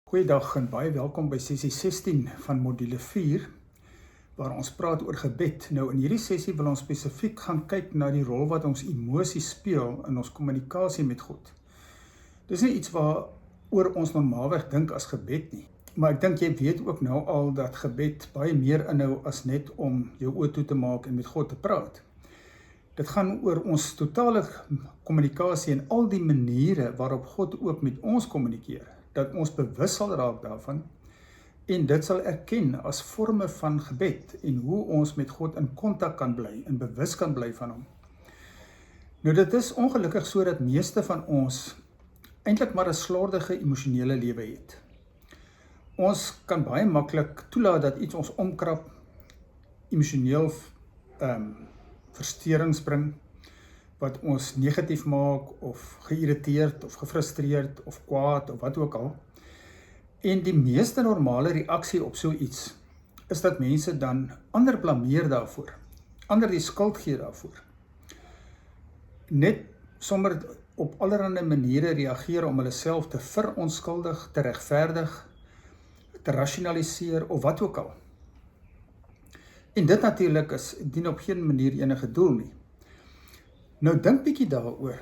Goeiedag en baie welkom by sessie 16 van module 4, waar ons praat oor gebed. Nou in hierdie sessie wil ons spesifiek gaan kyk na die rol wat ons emosies speel in ons kommunikasie met God. Dis nie iets waaroor ons normaalweg dink as gebed nie, maar ek dink jy weet ook nou al dat gebed baie meer inhou as net om jou oë toe te maak en met God te praat. Dit gaan oor ons totale kommunikasie en al die maniere waarop God ook met ons kommunikeer, dat ons bewus sal raak daarvan en dit sal erken as vorme van gebed en hoe ons met God in kontak kan bly en bewus kan bly van hom. Nou dit is ongelukkig so dat meeste van ons eintlik maar 'n slordige emosionele lewe het. Ons kan baie maklik toelaat dat iets ons omkrap, emosioneel versteurings bring, wat ons negatief maak, of geïrriteerd, of gefrustreerd, of kwaad, of wat ook al. En die meeste normale reaksie op so iets, is dat mense dan ander blameer daarvoor, ander die skuld gee daarvoor. Net sommer op allerlei maniere reageer om hulle self te verontskuldig, te regverdig, te rationaliseer, of wat ook al. En dit natuurlik dien op geen manier enige doel nie. Nou dink bietjie daaroor.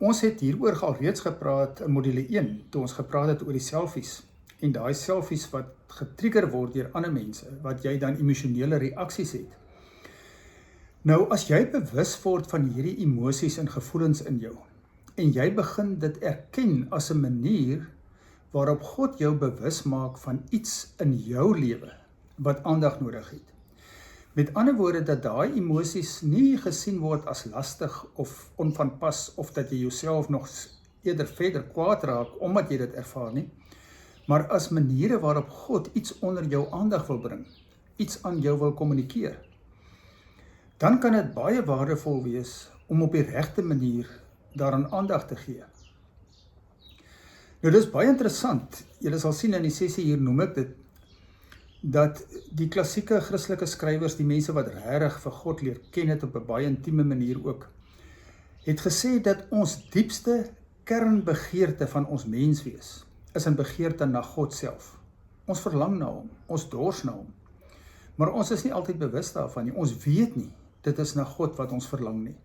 Ons het hieroor al reeds gepraat in module 1, toe ons gepraat het oor die selfies, en daai selfies wat getrigger word deur ander mense, wat jy dan emosionele reaksies het. Nou as jy bewus word van hierdie emosies en gevoelens in jou, en jy begin dit erken as 'n manier waarop God jou bewus maak van iets in jou lewe, wat aandag nodig het. Met ander woorde dat daai emosies nie gesien word as lastig of onvanpas of dat jy jouself nog eerder verder kwaad raak omdat jy dit ervaar nie, maar as maniere waarop God iets onder jou aandag wil bring, iets aan jou wil kommunikeer. Dan kan dit baie waardevol wees om op die regte manier daaraan aandag te gee. Nou dis baie interessant, julle sal sien in die sessie hier noem ek dit, dat die klassieke Christelike skrywers, die mense wat regtig vir God leer ken het op 'n baie intieme manier ook, het gesê dat ons diepste kernbegeerte van ons menswees is 'n begeerte na God self. Ons verlang na hom, ons dors na hom. Maar ons is nie altyd bewus daarvan nie. Ons weet nie, dit is na God wat ons verlang nie.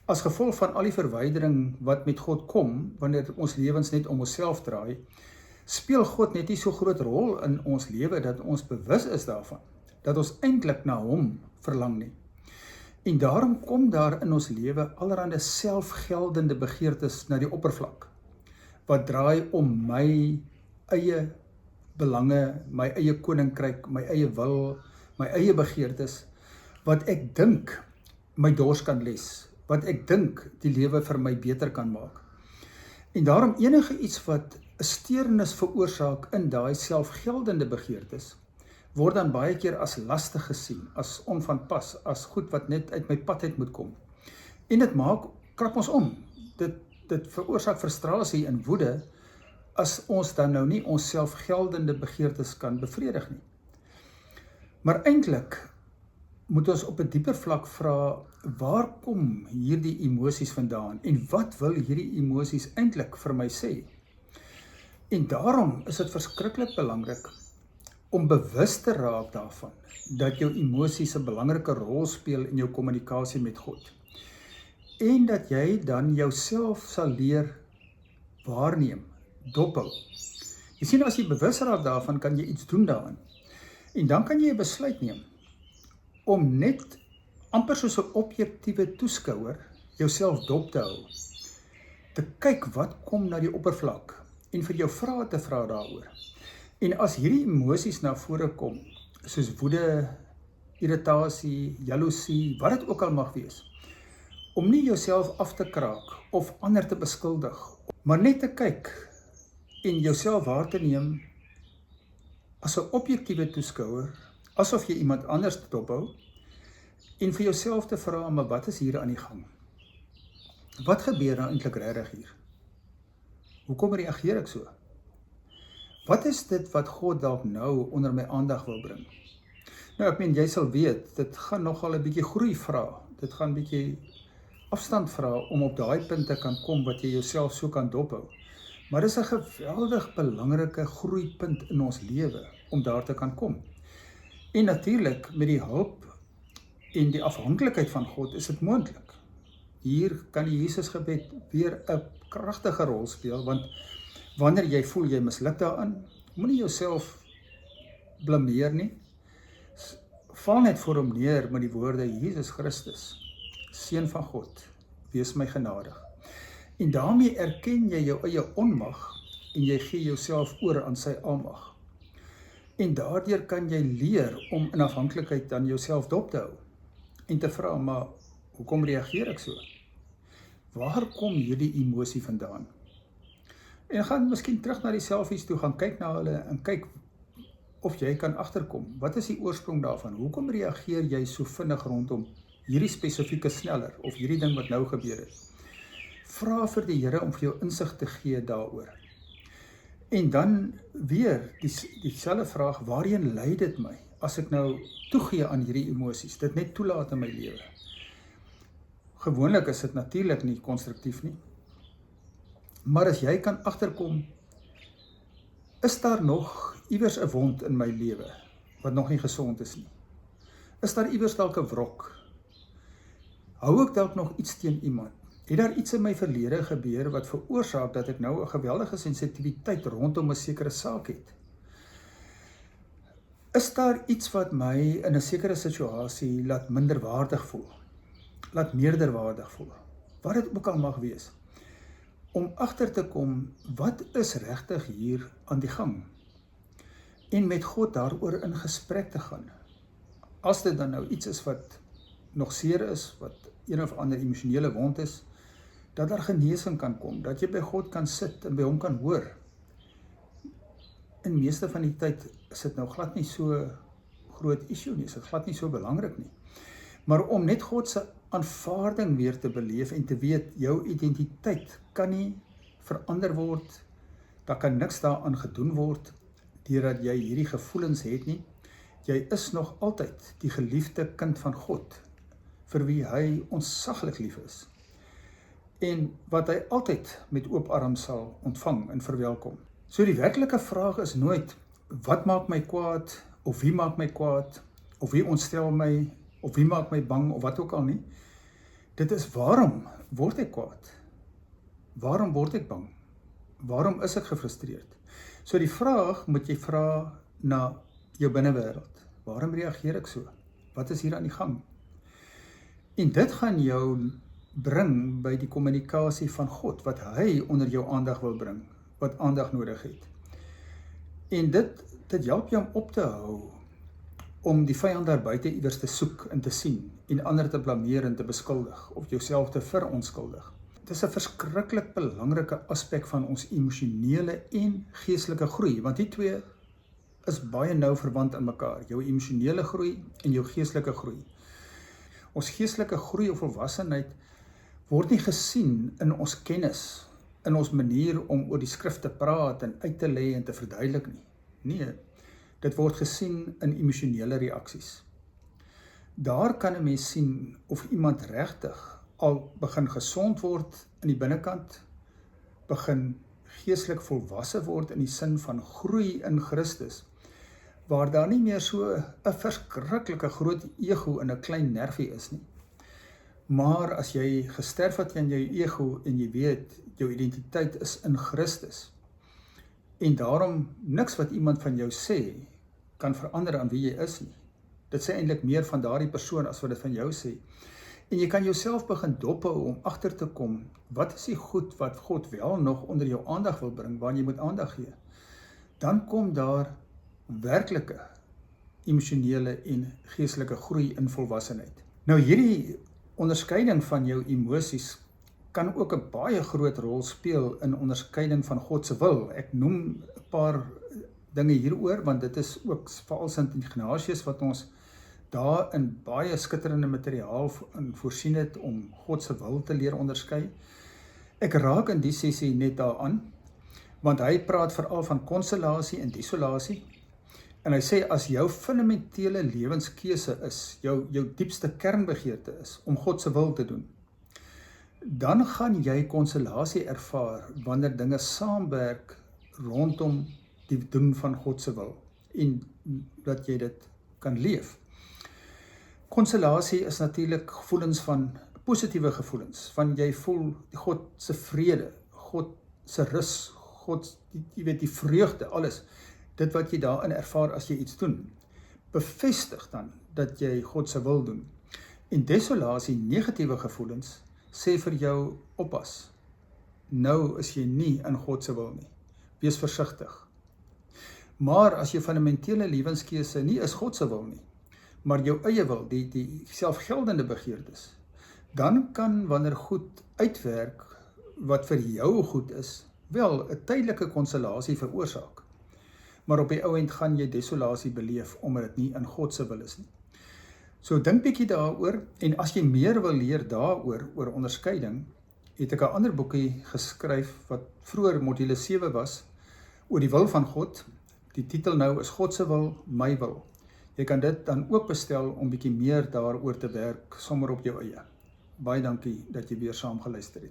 As gevolg van al die verwydering wat met God kom, wanneer ons lewens net om onsself draai, speel God net nie so groot rol in ons lewe dat ons bewus is daarvan, dat ons eintlik na hom verlang nie. En daarom kom daar in ons lewe allerhande selfgeldende begeertes na die oppervlak, wat draai om my eie belange, my eie koninkryk, my eie wil, my eie begeertes, wat ek dink my dors kan les, wat ek dink die lewe vir my beter kan maak. En daarom enige iets wat 'n steurnis veroorsaak in daai selfgeldende begeertes, word dan baie keer as lastig gesien, as onvanpas, as goed wat net uit my pad uit moet kom. En dit krap ons om. Dit veroorsaak frustrasie en woede, as ons dan nou nie ons selfgeldende begeertes kan bevredig nie. Maar eintlik moet ons op 'n dieper vlak vra, waar kom hierdie emosies vandaan, en wat wil hierdie emosies eintlik vir my sê? En daarom is dit verskriklik belangrik om bewus te raak daarvan, dat jou emosies 'n belangrike rol speel in jou kommunikasie met God. En dat jy dan jouself sal leer waarneem, dophou. Jy sien, as jy bewus raak daarvan, kan jy iets doen daaraan. En dan kan jy 'n besluit neem om net amper soos 'n objektiewe toeskouer jouself dop te hou. Te kyk wat kom na die oppervlak en vir jou vrae te vra daaroor. En as hierdie emosies na vore kom, soos woede, irritasie, jaloesie, wat dit ook al mag wees, om nie jouself af te kraak of ander te beskuldig, maar net te kyk en jouself waar te neem as 'n objektiewe toeskouer, asof jy iemand anders te dophou, en vir jouself te vra, maar wat is hier aan die gang? Wat gebeur nou eintlik regtig hier? Hoekom reageer ek so? Wat is dit wat God dalk nou onder my aandag wil bring? Nou ek meen, jy sal weet, dit gaan nogal 'n bietjie groei vra. Dit gaan 'n bietjie afstand vra om op daai punt te kan kom wat jy jouself so kan dophou. Maar dit is 'n geweldig belangrike groeipunt in ons lewe om daar te kan kom. En natuurlik met die hulp en die afhanklikheid van God is dit moontlik. Hier kan die Jesusgebed weer 'n kragtige rol speel, want wanneer jy voel jy misluk daarin, moenie jouself blameer nie. Val net voor hom neer met die woorde: Jesus Christus, Seun van God, wees my genadig. En daarmee erken jy jou eie onmag en jy gee jouself oor aan sy almag. En daardeur kan jy leer om in afhanklikheid aan jouself dop te hou en te vra, maar hoekom reageer ek so? Waar kom hierdie emosie vandaan? En gaan miskien terug na die selfies toe, gaan kyk na hulle en kyk of jy kan agterkom. Wat is die oorsprong daarvan? Hoekom reageer jy so vinnig rondom hierdie spesifieke sneller of hierdie ding wat nou gebeur het? Vra vir die Here om vir jou insig te gee daaroor. En dan weer dieselfde vraag: waarheen lei dit my as ek nou toegee aan hierdie emosies, dit net toelaat in my lewe? Gewoonlik is dit natuurlik nie konstruktief nie. Maar as jy kan agterkom, is daar nog iewers 'n wond in my lewe wat nog nie gesond is nie? Is daar iewers dalk 'n wrok? Hou ek dalk nog iets teen iemand? Het daar iets in my verlede gebeur wat veroorsaak dat ek nou 'n geweldige sensitiwiteit rondom 'n sekere saak het? Is daar iets wat my in 'n sekere situasie laat minderwaardig voel? Laat meerderwaardig voel? Wat dit ook al mag wees. Om agter te kom, wat is regtig hier aan die gang? En met God daaroor in gesprek te gaan. As dit dan nou iets is wat nog seer is, wat een of ander emosionele wond is, dat daar genesing kan kom, dat jy by God kan sit en by hom kan hoor. In meeste van die tyd is dit nou glad nie so groot issue nie, is dit glad nie so belangrik nie. Maar om net God se aanvaarding weer te beleef en te weet, jou identiteit kan nie verander word, daar kan niks daaraan gedoen word, deurdat jy hierdie gevoelens het nie. Jy is nog altyd die geliefde kind van God, vir wie hy ontsaglik lief is. En wat hy altyd met oop arms sal ontvang en verwelkom. So die werklike vraag is nooit, wat maak my kwaad, of wie maak my kwaad, of wie ontstel my, of wie maak my bang, of wat ook al nie. Dit is, waarom word ek kwaad? Waarom word ek bang? Waarom is ek gefrustreerd? So die vraag moet jy vra na jou binnewêreld. Waarom reageer ek so? Wat is hier aan die gang? En dit gaan jou bring by die kommunikasie van God, wat hy onder jou aandag wil bring, wat aandag nodig het. En dit help jou om op te hou, om die vyand daar buite iewers te soek en te sien, en ander te blameer en te beskuldig, of jouself te verontskuldig. Dit is 'n verskriklik belangrike aspek van ons emosionele en geestelike groei, want die twee is baie nou verwant aan mekaar, jou emosionele groei en jou geestelike groei. Ons geestelike groei of volwassenheid word nie gesien in ons kennis, in ons manier om oor die skrif te praat en uit te lê en te verduidelik nie. Nee, dit word gesien in emosionele reaksies. Daar kan 'n mens sien of iemand regtig al begin gesond word in die binnekant, begin geestelik volwasse word in die sin van groei in Christus, waar daar nie meer so 'n verskriklike groot ego in 'n klein nervie is nie. Maar as jy gesterf het aan jou ego en jy weet, jou identiteit is in Christus, en daarom niks wat iemand van jou sê, kan verander aan wie jy is nie. Dit sê eintlik meer van daardie persoon as wat dit van jou sê. En jy kan jouself begin dophou om agter te kom, wat is die goed wat God wel nog onder jou aandag wil bring, waar jy moet aandag gee. Dan kom daar werklike emosionele en geestelike groei in volwassenheid. Nou hierdie onderskeiding van jou emosies kan ook 'n baie groot rol speel in onderskeiding van God se wil. Ek noem 'n paar dinge hieroor, want dit is ook veral Sint Ignatius wat ons daar in baie skitterende materiaal voorsien het om God se wil te leer onderskei. Ek raak in die sessie net daaraan, want hy praat veral van konsolasie en desolasie. En hy sê, as jou fundamentele lewenskeuse is, jou diepste kernbegeerte is, om God se wil te doen, dan gaan jy konsolasie ervaar wanneer dinge saamwerk rondom die doen van God se wil en dat jy dit kan leef. Konsolasie is natuurlik gevoelens van positiewe gevoelens, van jy voel God se vrede, God se rus, God, jy weet die vreugde, alles, dit wat jy daarin ervaar as jy iets doen, bevestig dan dat jy God se wil doen. En desolasie, negatiewe gevoelens, sê vir jou oppas. Nou is jy nie in God se wil nie. Wees versigtig. Maar as jou fundamentele lewenskeuse nie is God se wil nie, maar jou eie wil, die selfgeldende begeertes, dan kan wanneer goed uitwerk wat vir jou goed is, wel 'n tydelike konsolasie veroorsaak. Maar op die ou end gaan jy desolasie beleef omdat dit nie in God se wil is nie. So dink bietjie daaroor, en as jy meer wil leer daaroor, oor onderskeiding, het ek 'n ander boekie geskryf wat vroeër module 7 was, oor die wil van God. Die titel nou is God se wil, my wil. Jy kan dit dan ook bestel om bietjie meer daaroor te werk, sommer op jou eie. Baie dankie dat jy weer saam geluister het.